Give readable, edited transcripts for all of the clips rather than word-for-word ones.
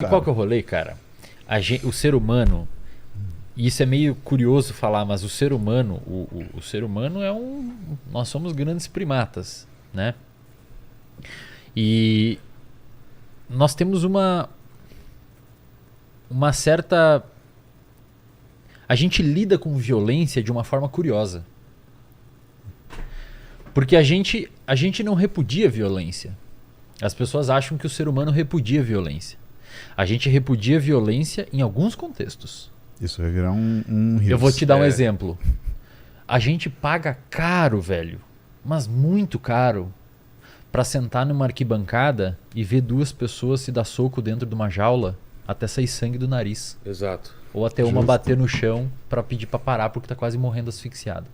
Qual que é o rolê, cara? O ser humano, e isso é meio curioso falar, mas o ser humano, o ser humano é um... Nós somos grandes primatas, né? E nós temos uma certa... A gente lida com violência de uma forma curiosa. Porque a gente não repudia violência. As pessoas acham que o ser humano repudia violência. A gente repudia violência em alguns contextos. Isso vai virar um rios. Eu vou te dar um exemplo. A gente paga caro, velho, mas muito caro, pra sentar numa arquibancada e ver duas pessoas se dar soco dentro de uma jaula até sair sangue do nariz. Exato. Ou até uma bater no chão pra pedir pra parar porque tá quase morrendo asfixiado.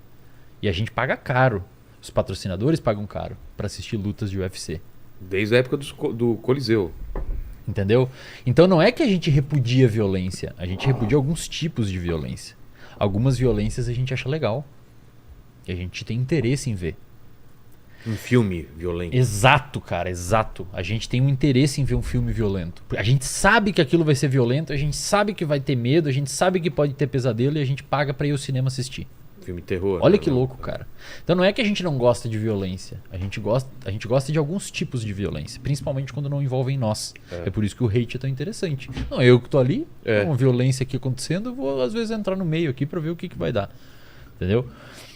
E a gente paga caro. Os patrocinadores pagam caro pra assistir lutas de UFC. Desde a época do Coliseu. Entendeu? Então não é que a gente repudia violência. A gente repudia alguns tipos de violência. Algumas violências a gente acha legal. E a gente tem interesse em ver. Um filme violento. Exato, cara, exato. A gente tem um interesse em ver um filme violento. A gente sabe que aquilo vai ser violento, a gente sabe que vai ter medo, a gente sabe que pode ter pesadelo e a gente paga pra ir ao cinema assistir. Filme terror. Olha que louco, cara. Então não é que a gente não gosta de violência. A gente gosta de alguns tipos de violência. Principalmente quando não envolvem nós. É por isso que o hate é tão interessante. Não, eu que tô ali, com violência aqui acontecendo, eu vou às vezes entrar no meio aqui pra ver o que vai dar. Entendeu?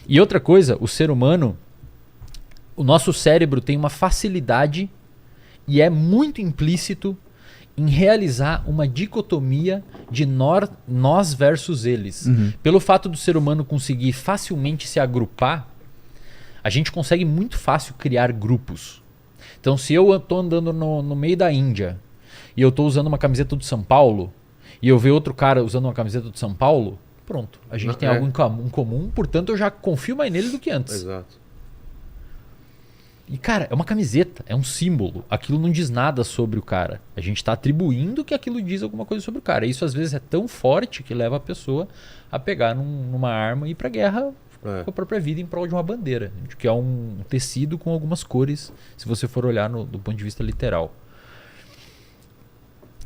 E outra coisa, o ser humano, o nosso cérebro tem uma facilidade e é muito implícito em realizar uma dicotomia de nós versus eles. Pelo fato do ser humano conseguir facilmente se agrupar, a gente consegue muito fácil criar grupos. Então, se eu tô andando no meio da Índia e eu tô usando uma camiseta do São Paulo e eu ver outro cara usando uma camiseta do São Paulo, pronto. A gente tem algo em comum, portanto eu já confio mais nele do que antes. Exato. E, cara, é uma camiseta, é um símbolo. Aquilo não diz nada sobre o cara. A gente está atribuindo que aquilo diz alguma coisa sobre o cara. Isso, às vezes, é tão forte que leva a pessoa a pegar numa arma e ir pra guerra com a própria vida em prol de uma bandeira. Que é um tecido com algumas cores, se você for olhar do ponto de vista literal.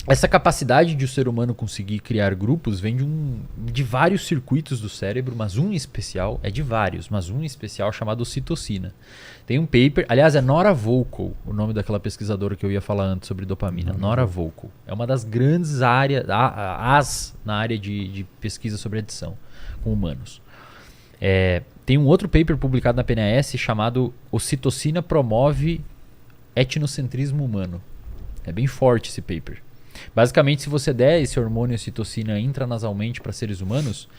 Essa capacidade de o ser humano conseguir criar grupos vem de vários circuitos do cérebro, mas um em especial, é de vários, mas um em especial chamado ocitocina. Tem um paper, aliás é Nora Volkow, o nome daquela pesquisadora que eu ia falar antes sobre dopamina, Nora Volkow. É uma das grandes áreas, na área de pesquisa sobre adição com humanos. Tem um outro paper publicado na PNAS chamado Ocitocina promove etnocentrismo humano. É bem forte esse paper. Basicamente, se você der esse hormônio ocitocina intranasalmente para seres humanos,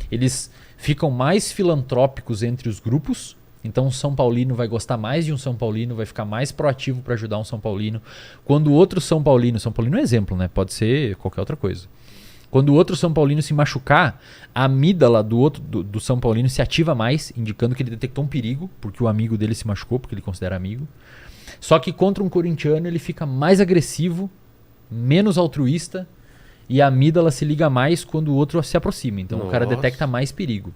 eles ficam mais filantrópicos entre os grupos. Então, um São Paulino vai gostar mais de um São Paulino, vai ficar mais proativo para ajudar um São Paulino. Quando o outro São Paulino é um exemplo, né? Pode ser qualquer outra coisa. Quando o outro São Paulino se machucar, a amígdala do São Paulino se ativa mais, indicando que ele detectou um perigo, porque o amigo dele se machucou, porque ele considera amigo. Só que contra um corintiano ele fica mais agressivo, menos altruísta, e a amígdala se liga mais quando o outro se aproxima. Então o cara detecta mais perigo.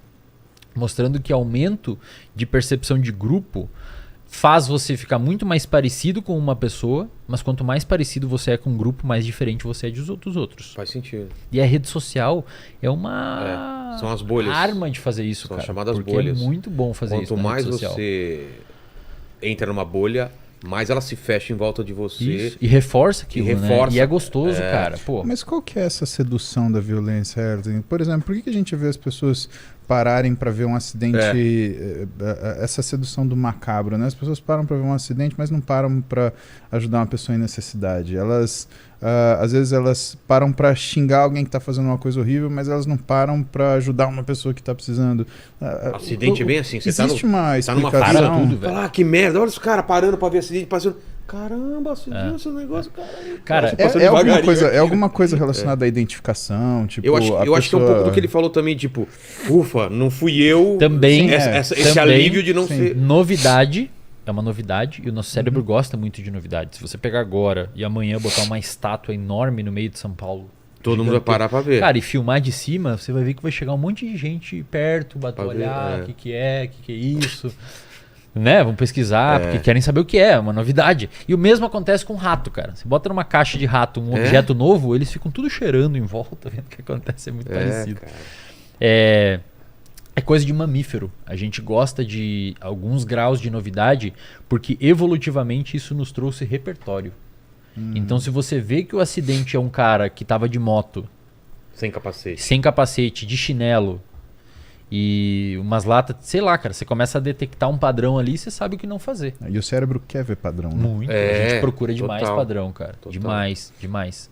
Mostrando que aumento de percepção de grupo faz você ficar muito mais parecido com uma pessoa, mas quanto mais parecido você é com um grupo, mais diferente você é dos outros. Faz sentido. E a rede social é uma são as bolhas. Arma de fazer isso, são cara. as chamadas porque bolhas. É muito bom fazer isso Quanto na mais rede social. você entra numa bolha, mais ela se fecha em volta de você. Isso. E reforça aquilo, né? E é gostoso, cara. Pô. Mas qual que é essa sedução da violência, Erlen? Por exemplo, por que a gente vê as pessoas pararem para ver um acidente, essa sedução do macabro, né? As pessoas param para ver um acidente, mas não param para ajudar uma pessoa em necessidade. Elas, às vezes elas param para xingar alguém que está fazendo uma coisa horrível, mas elas não param para ajudar uma pessoa que está precisando. Acidente é bem assim, você existe uma explicação. Tá numa fila, tudo, velho. Ah, que merda, olha os caras parando para ver acidente, passando. Caramba, você viu esse negócio, Cara, é alguma coisa relacionada à identificação, tipo, eu acho que é um pouco do que ele falou também, tipo, ufa, não fui eu. Também, esse alívio de não ser. Novidade é uma novidade e o nosso cérebro gosta muito de novidade. Se você pegar agora e amanhã botar uma estátua enorme no meio de São Paulo, todo mundo vai parar pra ver. Cara, e filmar de cima, você vai ver que vai chegar um monte de gente perto, bater olhar, o que é isso. Né? Vão pesquisar, porque querem saber o que é uma novidade. E o mesmo acontece com rato, cara. Você bota numa caixa de rato um objeto novo, eles ficam tudo cheirando em volta, vendo o que acontece. É muito parecido. Cara. É coisa de mamífero. A gente gosta de alguns graus de novidade porque evolutivamente isso nos trouxe repertório. Então se você vê que o acidente é um cara que tava de moto, Sem capacete. sem capacete, de chinelo e umas latas, sei lá, cara, você começa a detectar um padrão ali e você sabe o que não fazer. E o cérebro quer ver padrão, né? Muito. A gente procura demais total. padrão, cara. Total. Demais, demais.